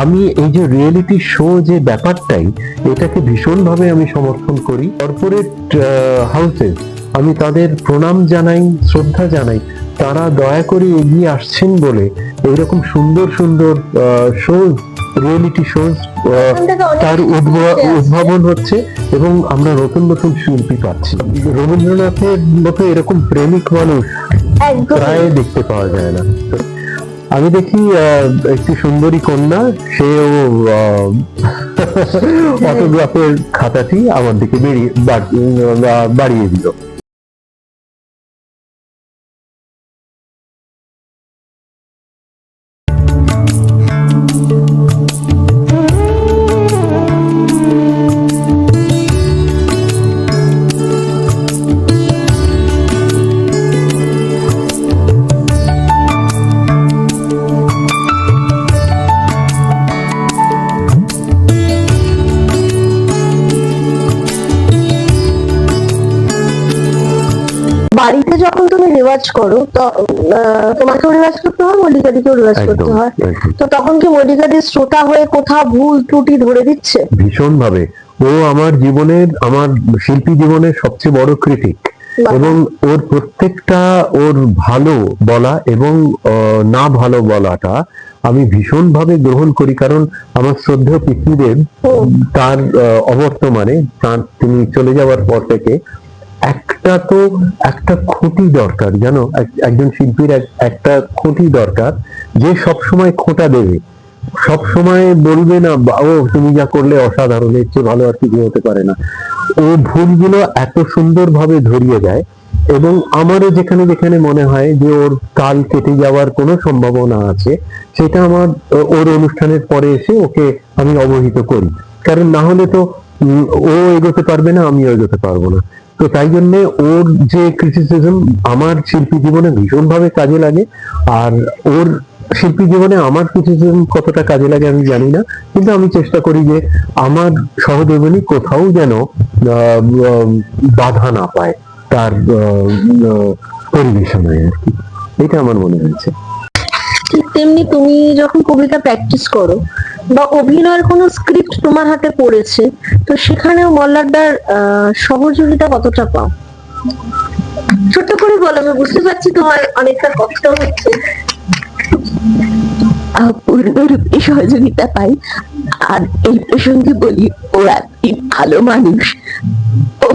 আমি এই যে রিয়েলিটি শো যে ব্যাপারটাই, এটাকে ভীষণভাবে আমি সমর্থন করি। কর্পোরেট হাউসে আমি তাদের প্রণাম জানাই, শ্রদ্ধা জানাই। তারা দয়া করে এগিয়ে আসছেন বলে এইরকম সুন্দর সুন্দর শো, রিয়েলিটি শো তার উদ্ভাবন হচ্ছে এবং আমরা নতুন নতুন শিল্পী পাচ্ছি। রবীন্দ্রনাথের মতো এরকম প্রেমিক মানুষ প্রায় দেখতে পাওয়া যায় না। আমি দেখি একটি সুন্দরী কন্যা, সেও অটোগ্রাফের খাতাটি আমার দিকে বাড়িয়ে দিল। বাড়িতে যখন তুমি রেওয়াজ করো তো তোমাকেও রেওয়াজ করতে হয়, মল্লিকাদিকেও রেওয়াজ করতে হয়, তো তখন কি মল্লিকাদি শ্রোতা হয়ে কোথাও ভুল ত্রুটি ধরে দিচ্ছে? ভীষণ ভাবে। ও আমার জীবনের, আমার শিল্পী জীবনের সবচেয়ে বড় ক্রিটিক, এবং ওর প্রত্যেকটা, ওর ভালো বলা এবং না ভালো বলাটা আমি ভীষণ ভাবে গ্রহণ করি। কারণ আমার শ্রদ্ধেয় পিতৃদেব তার অবর্তমানে, তিনি চলে যাওয়ার পর থেকে একটা খুঁটি দরকার, জানো, একজন শিল্পীর একটা খুঁটি দরকার, যে সব সময় খোঁটা দেবে, সব সময় বলবে না ও তুমি যা করলে অসাধারণ, এর চেয়ে ভালো আর কিছু হতে পারে না। ও ভুলগুলো এত সুন্দরভাবে ধরিয়ে দেয়, এবং আমারও যেখানে যেখানে মনে হয় যে ওর কাল কেটে যাওয়ার কোনো সম্ভাবনা আছে, সেটা আমার ওর অনুষ্ঠানের পরে এসে ওকে আমি অবহিত করি। কারণ না হলে তো ও এগোতে পারবে না, আমিও এগোতে পারবো না। তো তাই জন্য ওর যে ক্রিটিসিজম আমার শিল্পী জীবনে ভীষণভাবে কাজে লাগে। আর ওর শিল্পী জীবনে আমার ক্রিটিসিজম কতটা কাজে লাগে আমি জানি না, কিন্তু আমি চেষ্টা করি যে আমার সহযোগিনী কোথাও যেন বাধা না পায় তার পরিবেশনায় আর কি। এটা আমার মনে হয়েছে। ঠিক তেমনি তুমি যখন কবিতা প্র্যাকটিস করো বা অভিনয়ের কোনো স্ক্রিপ্ট তোমার হাতে পড়েছে, তো সেখানেও মল্লারদার সহযোগিতা কতটা পাও? ছোট করে বলো, আমি বুঝতে পারছি তোমার অনেকটা কষ্ট হচ্ছে। পূর্ণরূপে সহযোগিতা পাই। আর এই প্রসঙ্গে বলি, ওরা কি ভালো মানুষ, ও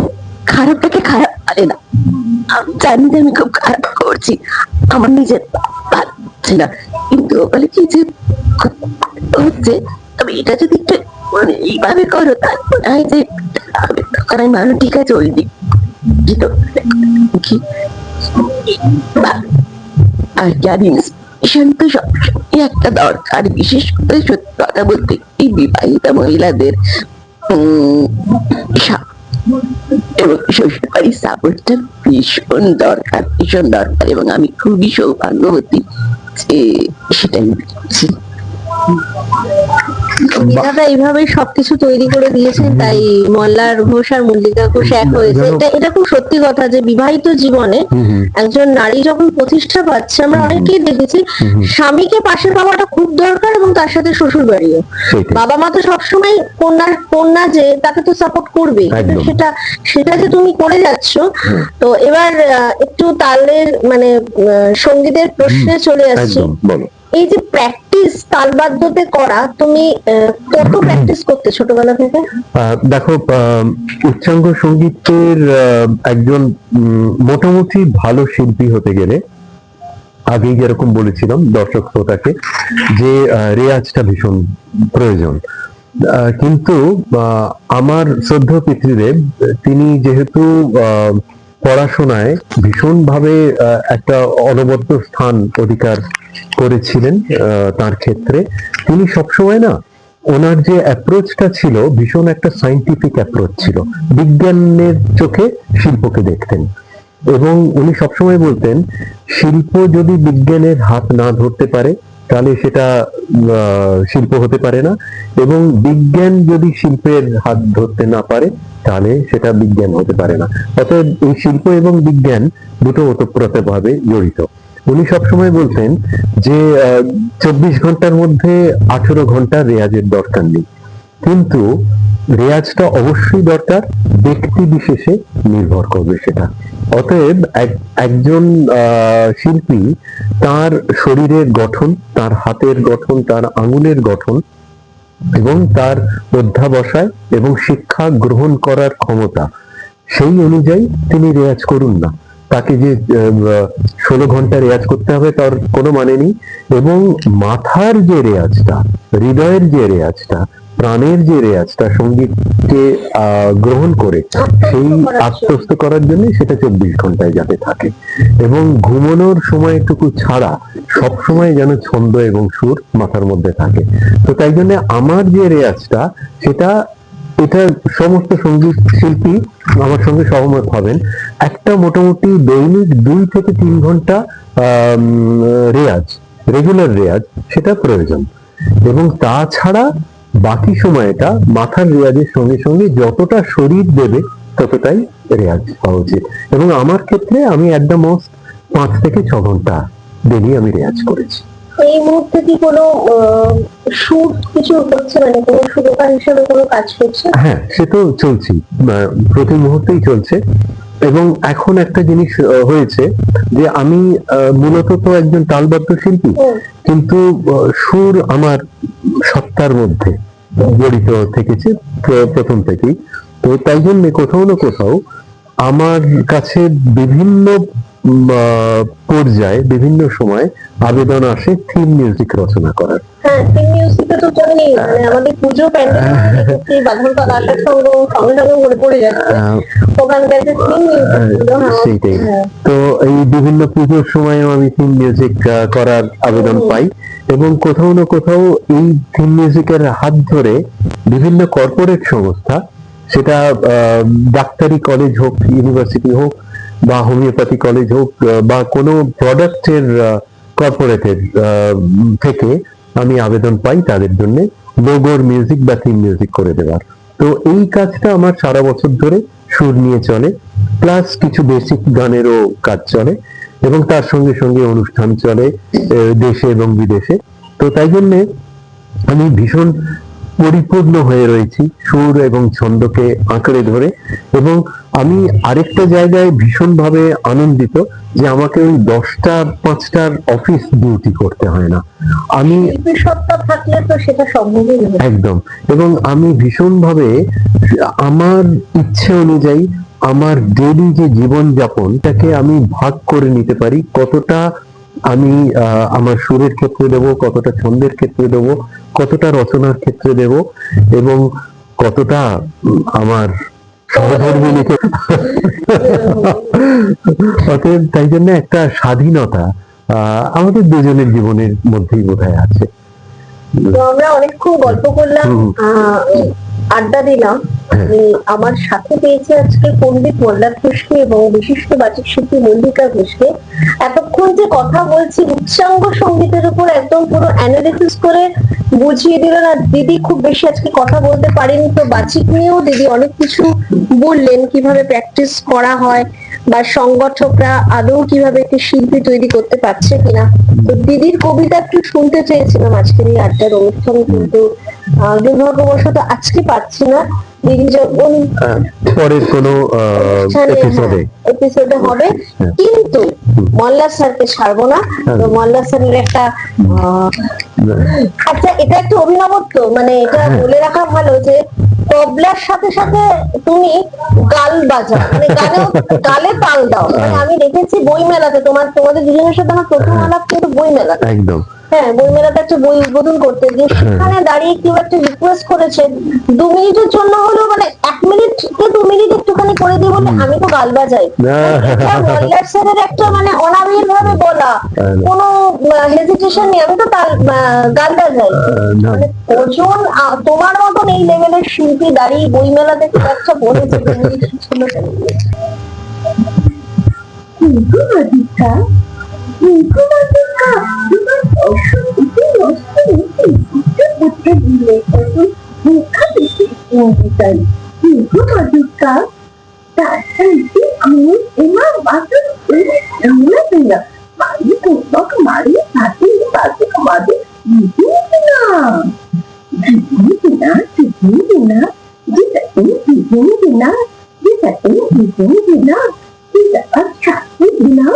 খারাপটাকে খারাপ পারে না। আমি জানি যে আমি খুব খারাপ করছি, আমার নিজের পারছি না, কিন্তু বলে কি যে হচ্ছে, তবে এটা যদি একটু মানে এইভাবে করো, তারপর হয় যে তখন আমি মানুষ ঠিক আছে ওই দিক কি আর জানি তো সবসময় একটা দরকার, বিশেষ করে সত্যি কথা বলতে এই বিবাহিত মহিলাদের এবং শ্বশুরবাড়ির সাপোর্টটা ভীষণ দরকার, ভীষণ দরকার, এবং আমি খুবই সৌভাগ্যবতী যে সেটাই দিচ্ছি। বিধাতা এইভাবেই সবকিছু তৈরি করে দিয়েছেন, তাই মল্লার ঘোষ আর মল্লিকা ঘোষ এক হয়েছে। এটা খুব সত্যি কথা যে বিবাহিত জীবনে একজন নারী যখন প্রতিষ্ঠা পাচ্ছে, আমরা অনেকেই দেখেছি স্বামীকে পাশে পাওয়াটা খুব দরকার, এবং তার সাথে শ্বশুর বাড়িও। বাবা মা তো সবসময় কন্যা যে তাকে তো সাপোর্ট করবে, সেটা যে তুমি করে যাচ্ছ। তো এবার একটু তালের মানে সঙ্গীতের প্রশ্নে চলে আসছি। এই যে প্র্যাকটিস তালবাদ্যতে করা, তুমি কত প্র্যাকটিস করতে ছোটবেলা থেকে? দেখো, উচ্চাঙ্গ সঙ্গীতের একজন মোটামুটি ভালো শিল্পী হতে গেলে, আগেই যেরকম বলেছিলাম দর্শক শ্রোতাকে, যে রেয়াজটা ভীষণ প্রয়োজন। কিন্তু আমার শ্রদ্ধেয় পিতৃদেব, তিনি যেহেতু পড়াশোনায় ভীষণভাবে একটা অনবদ্য স্থান অধিকার করেছিলেন, তার ক্ষেত্রে তিনি সবসময় না, ওনার যে অ্যাপ্রোচটা ছিল ভীষণ একটা সায়েন্টিফিক অ্যাপ্রোচ ছিল, বিজ্ঞানের চোখে শিল্পকে দেখতেন। এবং উনি সবসময় বলতেন, শিল্প যদি বিজ্ঞানের হাত না ধরতে পারে তাহলে সেটা শিল্প হতে পারে না, এবং বিজ্ঞান যদি শিল্পের হাত ধরতে না পারে তাহলে সেটা বিজ্ঞান হতে পারে না। অতএব এই শিল্প এবং বিজ্ঞান দুটো ওতপ্রোতভাবে জড়িত। উনি সবসময় বলতেন যে 24 ঘন্টার মধ্যে 18 ঘন্টা রেয়াজের দরকার নেই, কিন্তু রেয়াজটা অবশ্যই দরকার, ব্যক্তি বিশেষে নির্ভর করবে সেটা। অতএব একজন শিল্পী তার শরীরের গঠন, তার হাতের গঠন, তার আঙুলের গঠন এবং তার অধ্যাবসায় এবং শিক্ষা গ্রহণ করার ক্ষমতা, সেই অনুযায়ী তিনি রেয়াজ করুন না। তাকে যে 16 ঘন্টা রেয়াজ করতে হবে তার কোনো মানে নেই। এবং মাথার যে রেয়াজটা, হৃদয়ের যে রেয়াজটা, প্রাণের যে রেয়াজটা সঙ্গীতকে গ্রহণ করে সেই আত্মস্থ করার জন্য সেটা 24 ঘন্টায় যাতে থাকে, এবং ঘুমানোর সময়টুকু ছাড়া সব সময় যেন ছন্দ এবং সুর মাথার মধ্যে থাকে। তো তাই জন্য আমার যে রেয়াজটা সেটা, এটা সমস্ত সঙ্গীত শিল্পী আমার সঙ্গে সহমত হবেন, একটা মোটামুটি দৈনিক 2 থেকে 3 ঘন্টা রেয়াজ, রেগুলার রেয়াজ সেটা প্রয়োজন। এবং তাছাড়া বাকি সময়টা মাথার রেয়াজের সঙ্গে সঙ্গে যতটা শরীর দেবে ততটাই রেয়াজ হওয়া উচিত। এবং আমার ক্ষেত্রে আমি এট দ্য মোস্ট 5 থেকে 6 ঘন্টা ডেলি আমি রেয়াজ করেছি। এই মুহূর্তে কি কোনো সুর কিছু হচ্ছে, মানে কোনো সুরকার হিসেবে কোনো কাজ করছে? হ্যাঁ, সে তো চলছেই, প্রতি মুহূর্তেই চলছে। এবং এখন একটা জিনিস হয়েছে যে আমি মূলত তো একজন তালবদ্ধ শিল্পী, কিন্তু সুর আমার সত্তার মধ্যে জড়িত থেকেছে প্রথম থেকেই। তো তাই জন্য কোথাও না কোথাও আমার কাছে বিভিন্ন পর্যায়ে বিভিন্ন সময় আবেদন আসে থিম মিউজিক রচনা করার। হ্যাঁ, থিম মিউজিকে তো জানি, মানে আমাদের পুজো প্যান্ডেল বাঁধনটা আসার সঙ্গে সঙ্গে সঙ্গে মনে পড়ে যাচ্ছে ওখানকার যে থিম মিউজিক। সেইটাই। তো এই বিভিন্ন পুজোর সময়ও আমি থিম মিউজিক করার আবেদন পাই, এবং কোথাও না কোথাও এই থিম মিউজিকের হাত ধরে বিভিন্ন কর্পোরেট সংস্থা, সেটা ডাক্তারি কলেজ হোক, ইউনিভার্সিটি হোক, বা হোমিওপ্যাথি কলেজ হোক, বা কোনো প্রোডাক্টের কর্পোরেটের থেকে আমি আবেদন পাই তাদের জন্য লোগোর মিউজিক বা থিম মিউজিক করে দেওয়ার। তো এই কাজটা আমার সারা বছর ধরে সুর নিয়ে চলে, প্লাস কিছু বেসিক গানেরও কাজ চলে, এবং তার সঙ্গে সঙ্গে অনুষ্ঠান চলে দেশে এবং বিদেশে। তো তাই জন্যে আমি ভীষণ পরিপূর্ণ হয়ে রয়েছি সুর এবং ছন্দকে আঁকড়ে ধরে। এবং আমি আরেকটা জায়গায় ভীষণভাবে আনন্দিত যে আমাকে ওই 10টা 5টার অফিস ডিউটি করতে হয় না, আমি সত্তা থাকলে তো সেটা সম্ভবই নয়। একদম। এবং আমি ভীষণভাবে আমার ইচ্ছে অনুযায়ী আমার ডেইলি যে জীবনযাপন তাকে আমি ভাগ করে নিতে পারি, কতটা আমি আমার সুরের ক্ষেত্রে দেব, কতটা ছন্দের ক্ষেত্রে দেব, কতটা রচনার ক্ষেত্রে দেব, এবং কতটা আমার সহধর্মিণীকে। অতএব তাই জন্য একটা স্বাধীনতা আমাদের দুজনের জীবনের মধ্যেই বোধহয় আছে। তো আমরা অনেকক্ষণ গল্প করলাম, আড্ডা দিলাম। আমার সাথে পেয়েছে আজকে পণ্ডিত মল্লার ঘোষকে এবং বিশিষ্ট বাচিক শিল্পী মল্লিকা ঘোষকে। এতক্ষণ যে কথা বলছি উচ্চাঙ্গ সঙ্গীতের উপর একদম পুরো অ্যানালিসিস করে বুঝিয়ে দিলেন। আর দিদি খুব বেশি আজকে কথা বলতে পারেনি, তো বাচিক নিয়েও দিদি অনেক কিছু বললেন, কিভাবে প্র্যাকটিস করা হয় বা সংগঠকরা আদৌ কিভাবে একটি শিল্পী তৈরি করতে পারছে কিনা। তো দিদির কবিতা একটু শুনতে চেয়েছিলাম আজকের এই আড্ডার অনুষ্ঠান, কিন্তু দুর্ভাগ্যবশত আজকে পাচ্ছি না। দিদি যখন পরের কোনো এপিসোডে হবে, কিন্তু মল্লা স্যারকে ছাড়বো না। তো মল্লা স্যারের একটা আচ্ছা, এটা একটা অভিনবত্ব, মানে এটা বলে রাখা ভালো যে তবলার সাথে সাথে তুমি গাল বাজাও, মানে গালে তাল দাও। মানে আমি দেখেছি বই মেলাতে, তোমাদের দুজনের সাথে আমার প্রথম আলাপ কিন্তু বই মেলাতে। একদম, হ্যাঁ, বই মেলাতে একটা বই উদ্বোধন করতে গিয়ে সেখানে দাঁড়িয়ে কেউ একটা রিকোয়েস্ট করেছে 2 মিনিটের জন্য হলেও, মানে 1 মিনিট কে 2 মিনিট একটুখানি করে দিই বলে, আমি তো গাল বাজাই। মল্লার স্যারের একটা মানে অনাবিল ভাবে বলা, কোনো হেজিটেশন নেই, আমি তো গাল বাজাই। মানে কজন তোমার মতন এই লেভেলের শিল্পী দাঁড়িয়ে বই মেলাতে খুব একটা বলেছে তার পূর্বক মারি হাতে বাজে আমাদের দিদি না দিদি না দিদি না যেটা এই দিদি না যেটা এই দিদি না যেটা আচ্ছা দিদি না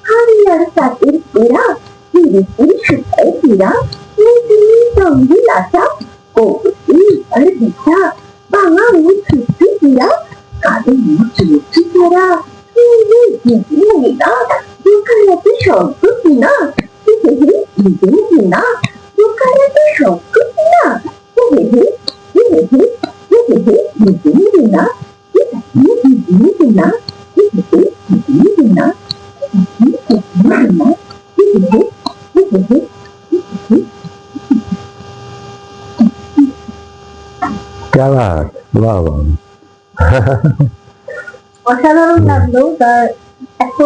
হারিয়ার সাথে পেরা দিদি সুতায় পেরা দিদি সঙ্গে লাসা কোটি আর দিশা বাংলা মুখ সৃষ্টি পেরা কাদের মুখ সৃষ্টি পেরা দিদি না দোকানে শব্দ কিনা দিদি কিনা দোকানে শব্দ কিনা দিদি কিনা দিদি কিনা क्या बात, वाह वाह। অসাধারণ লাগলো তার এত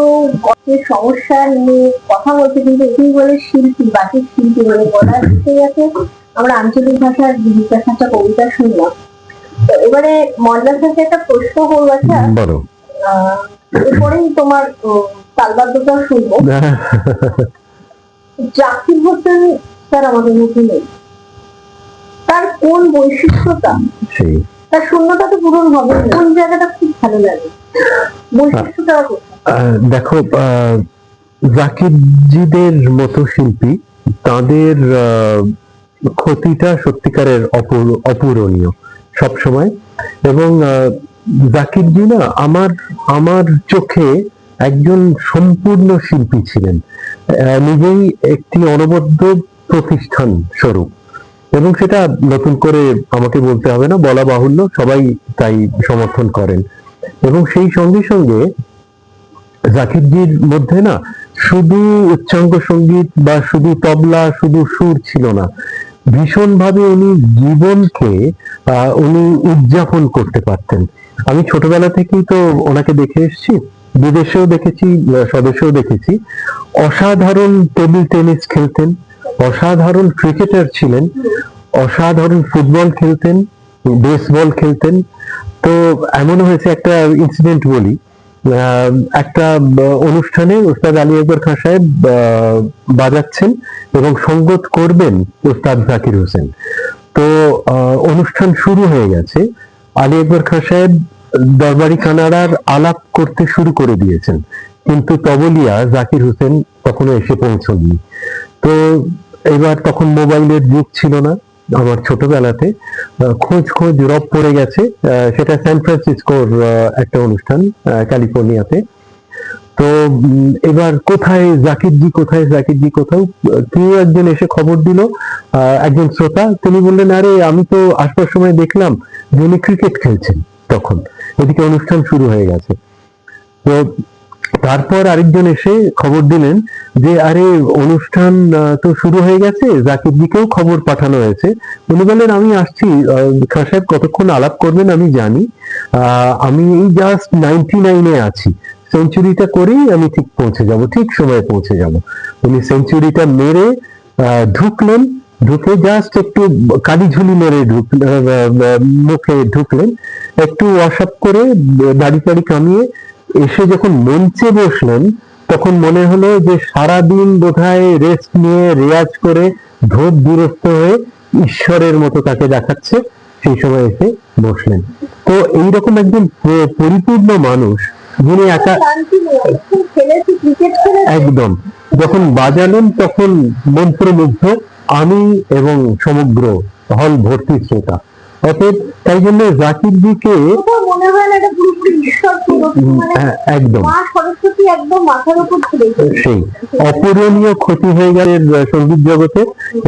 গল্পের সমস্যা নিয়ে কথা বলতে, কিন্তু এটাই বলে শিল্পী, বাচিক শিল্পী বলে বলা ঠিক আছে। আমরা আঞ্চলিক ভাষার বিকাশ একটা কবিতা শুনলাম। তো এবারে মল্লার কাছে একটা প্রশ্ন করবো, আচ্ছা বলো। এরপরেই তোমার তালবাদ্যটা শুনবো। জাকির হোসেন স্যার আমাদের মধ্যে নেই, তার কোন বৈশিষ্ট্যটা, সেই তার শূন্যতা তো পূরণ হবে, কোন জায়গাটা খুব ভালো লাগে, বৈশিষ্ট্যটা কোথায়? দেখো, জাকির জিদের মতো শিল্পী, তাদের ক্ষতিটা সত্যিকারের অপূরণীয় সবসময়। এবং জাকির জি না আমার চোখে একজন সম্পূর্ণ শিল্পী ছিলেন, নিজেই একটি অনবদ্য প্রতিষ্ঠান স্বরূপ। এবং সেটা নতুন করে আমাকে বলতে হবে না, বলা বাহুল্য, সবাই তাই সমর্থন করেন। এবং সেই সঙ্গে সঙ্গে জাকির জির মধ্যে না শুধু উচ্চাঙ্গ সঙ্গীত বা শুধু তবলা, শুধু সুর ছিল না, ভীষণভাবে উনি জীবনকে উনি উদযাপন করতে পারতেন। আমি ছোটবেলা থেকেই তো ওনাকে দেখে এসেছি, বিদেশেও দেখেছি, স্বদেশেও দেখেছি। অসাধারণ টেবিল টেনিস খেলতেন, অসাধারণ ক্রিকেটার ছিলেন, অসাধারণ ফুটবল খেলতেন, বেসবল খেলতেন। তো এমন হয়েছে, একটা ইনসিডেন্ট বলি। একটা অনুষ্ঠানে ওস্তাদ আলী আকবর খান সাহেব বাজাচ্ছেন এবং সঙ্গত করবেন ওস্তাদ জাকির হোসেন। তো অনুষ্ঠান শুরু হয়ে গেছে, আলী আকবর খান সাহেব দরবারি কানাড়ার আলাপ করতে শুরু করে দিয়েছেন, কিন্তু তবলিয়া জাকির হোসেন তখনও এসে পৌঁছননি। তো এবার তখন মোবাইলের যুগ ছিল না আমার ছোটবেলাতে, খোঁজ রব পড়ে গেছে। সেটা সান ফ্রান্সিসকোর একটা অনুষ্ঠান, ক্যালিফোর্নিয়াতে। তো এবার কোথায় জাকির জি, কোথাও কেউ একজন এসে খবর দিল, একজন শ্রোতা, তিনি বললেন, আরে আমি তো আসবার সময় দেখলাম যে উনি ক্রিকেট খেলছেন। তখন এদিকে অনুষ্ঠান শুরু হয়ে গেছে। তো তারপর আরেকজন এসে খবর দিলেন যে আরে অনুষ্ঠান তো শুরু হয়ে গেছে, জাকির জিকেও খবর পাঠানো হয়েছে। উনি বললেন, আমি আসছি, খান সাহেব কতক্ষণ আলাপ করবেন আমি জানি, আমি এই জাস্ট 99-এ আছি, সেঞ্চুরিটা করেই আমি ঠিক পৌঁছে যাব, ঠিক সময়ে পৌঁছে যাব। উনি সেঞ্চুরিটা মেরে ঢুকলেন, ঢুকে জাস্ট একটু কালিঝুলি মেরে মুখে ঢুকলেন, একটু ওয়াশআপ করে দাড়ি টাড়ি কামিয়ে এসে যখন মঞ্চে বসলেন, তখন মনে হলো যে সারাদিন বোধহয় রেস্ট নিয়ে রেয়াজ করে ধোপ দূরস্থ হয়ে ঈশ্বরের মতো তাকে দেখাচ্ছে, সেই সময় এসে বসলেন। তো এইরকম একজন পরিপূর্ণ মানুষ, যিনি একা একদম যখন বাজালেন তখন মন্ত্রমুগ্ধ আমি এবং সমগ্র হল ভর্তি শ্রোতা। অতএব তাই জন্য জাকির জিকে মনে হয় না এটা পুরোপুরি ঈশ্বর, একদম সরস্বতী একদম মাথার উপর সেই অপূরণীয় ক্ষতি হয়ে গেল সঙ্গীত জগতে।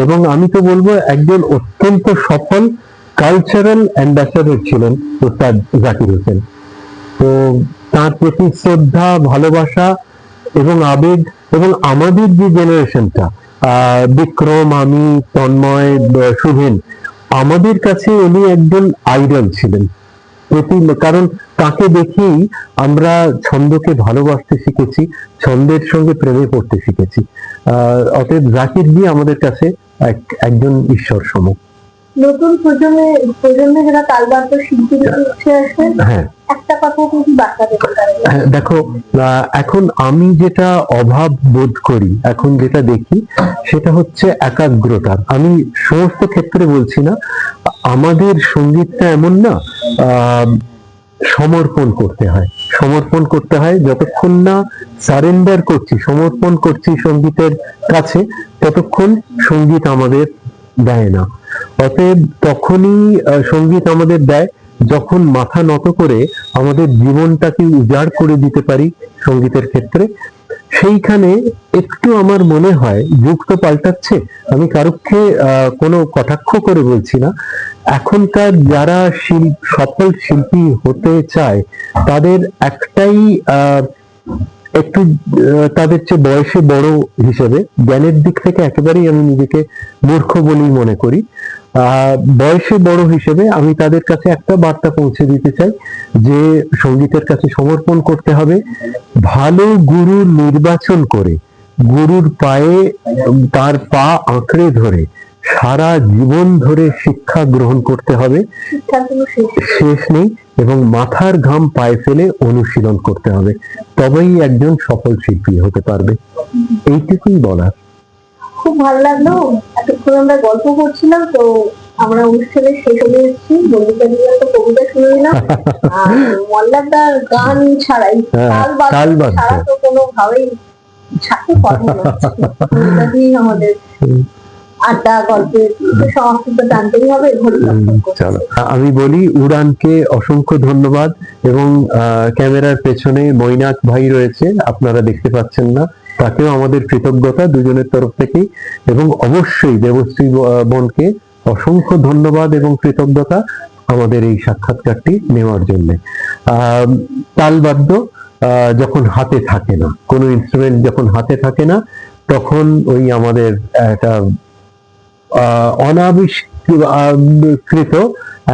এবং আমি তো বলবো একজন অত্যন্ত সফল কালচারাল অ্যাম্বাসাডর ছিলেন ওস্তাদ জাকির হোসেন। তো তার প্রতি শ্রদ্ধা, ভালোবাসা এবং আবেগ, এবং আমাদের যে জেনারেশনটা, বিক্রম, আমি, তন্ময়, শুভেন, আমাদের কাছে উনি একজন আইডল ছিলেন। কারণ তাকে দেখেই আমরা ছন্দকে ভালোবাসতে শিখেছি, ছন্দের সঙ্গে প্রেমে পড়তে শিখেছি। অতএব জাকির জি আমাদের কাছে একজন ঈশ্বর সম। নতুন প্রজন্মে যারা তালবাদ্য শিল্পী উঠে আসেন, একটা কথা কি বার্তা দেবেন তারা? হ্যাঁ, দেখো, এখন আমি যেটা অভাব বোধ করি, এখন যেটা দেখি সেটা হচ্ছে একাগ্রতার। আমি সমস্ত ক্ষেত্রে বলছি না, আমাদের সঙ্গীতটা এমন না, সমর্পণ করতে হয়, সমর্পণ করতে হয়। যতক্ষণ না সারেন্ডার করছি, সমর্পণ করছি সঙ্গীতের কাছে, ততক্ষণ সঙ্গীত আমাদের দেয় না। অতএব তখনই সঙ্গীত আমাদের দেয় যখন মাথা নত করে আমাদের জীবনটাকে উজাড় করে দিতে পারি সঙ্গীতের ক্ষেত্রে। সেইখানে একটু আমার মনে হয় যুগ তো পাল্টাচ্ছে, আমি কারুকে কোনো কটাক্ষ করে বলছি না, এখনকার যারা সফল শিল্পী হতে চায় তাদের একটাই একটু তাদের চেয়ে বয়সে বড় হিসেবে, জ্ঞানের দিক থেকে একেবারেই আমি নিজেকে মূর্খ বলেই মনে করি, বয়সে বড় হিসেবে আমি তাদের কাছে একটা বার্তা পৌঁছে দিতে চাই যে সঙ্গীতের কাছে সমর্পণ করতে হবে, ভালো গুরু নির্বাচন করে গুরুর পায়ে তার পা আঁকড়ে ধরে সারা জীবন ধরে শিক্ষা গ্রহণ করতে হবে, শেষ নেই, এবং মাথার ঘাম পায়ে ফেলে অনুশীলন করতে হবে, তবেই একজন সফল শিল্পী হতে পারবে। এইটুকুই বলার। খুব ভালো লাগলো, এতক্ষণ আমরা গল্প করছিলাম, তো আমরা অনুষ্ঠানের শেষ হয়ে এসেছি। বন্ধুদের নিয়ে তো কবিতা শুনে নিলাম, আর মল্লারদার গান ছাড়াই তাল বাদ্য ছাড়া তো কোনোভাবেই ছাড়তে পারবো না। কবিতা দিয়েই আমাদের আড্ডা গল্পের সমাপ্তি তো টানতেই হবে। চলো, আমি বলি উড়ানকে অসংখ্য ধন্যবাদ, এবং ক্যামেরার পেছনে মৈনাক ভাই রয়েছে, আপনারা দেখতে পাচ্ছেন না, তাকেও আমাদের কৃতজ্ঞতা দুজনের তরফ থেকেই, এবং অবশ্যই দেবশ্রী বোনকে অসংখ্য ধন্যবাদ এবং কৃতজ্ঞতা আমাদের এই সাক্ষাৎকারটি নেওয়ার জন্য। তালবাদ্য যখন হাতে থাকে না, কোনো ইনস্ট্রুমেন্ট যখন হাতে থাকে না, তখন ওই আমাদের একটা অনাবিষ্কৃত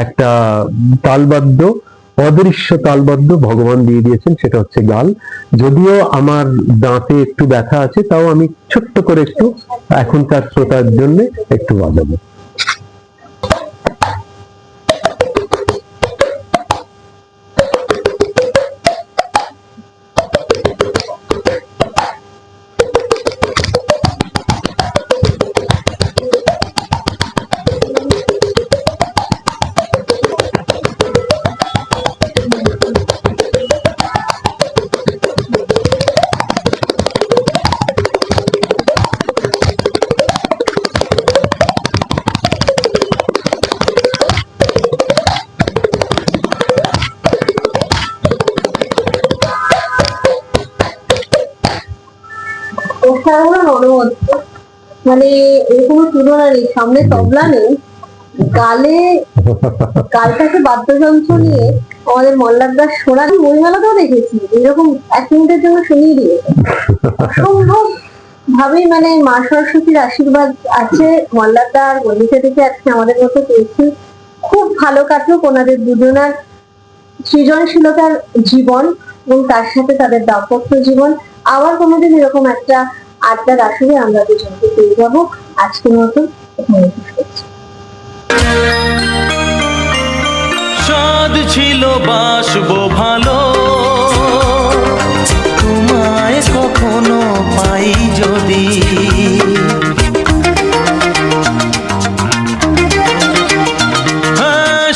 একটা তালবাদ্য, অদৃশ্য তালবাদ্য ভগবান দিয়ে দিয়েছেন, সেটা হচ্ছে গাল। যদিও আমার দাঁতে একটু ব্যথা আছে, তাও আমি ছোট্ট করে একটু এখনকার শ্রোতার জন্য একটু বাজাবো। মানে এর কোনো তুলনা নেই, সামনে তবলা নেই, গালটাকে বাদ্যযন্ত্র নিয়ে আমাদের মল্লারদার সোনালি বইমেলাতেও দেখেছি, এরকম 1 মিনিটের জন্য শুনিয়ে দিয়ে অসম্ভব ভাবে, মানে মা সরস্বতীর আশীর্বাদ আছে মল্লারদার গলিতে থেকে আজকে আমাদের মতো পেয়েছি। খুব ভালো কাটলো ওনাদের দুজনার সৃজনশীলতার জীবন এবং তার সাথে তাদের দাম্পত্য জীবন। আবার কোনোদিন এরকম একটা আড্ডার আসলে আমরা দুজনকে পেয়ে যাবো। আজকের মতো সাদ ছিল বাসবো ভালো, তোমায় কখনো পাই যদি,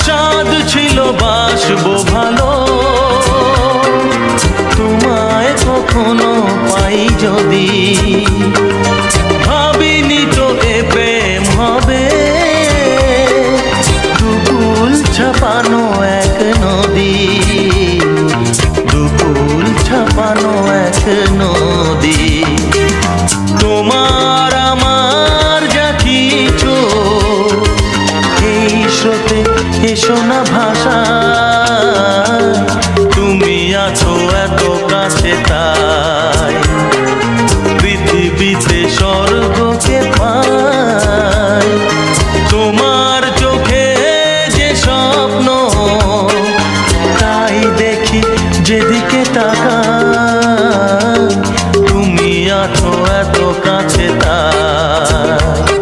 সাদ ছিল বাসবো ভালো, তোমায় কখনো পাই যদি, ভাবিনি তো এ প্রেম হবে, দুকুল ছাপানো এক নদী, দুকুল ছাপানো এক নদী, তোমার আমার যা কিছু এই স্রোতে এসো না ভাষা, তুমি আছো এত কাছে তাই পৃথিবীতে স্বর্গকে পাই, তোমার চোখে যে স্বপ্ন তাই দেখি যেদিকে তাকাই, তুমি আছো এত কাছে তাই।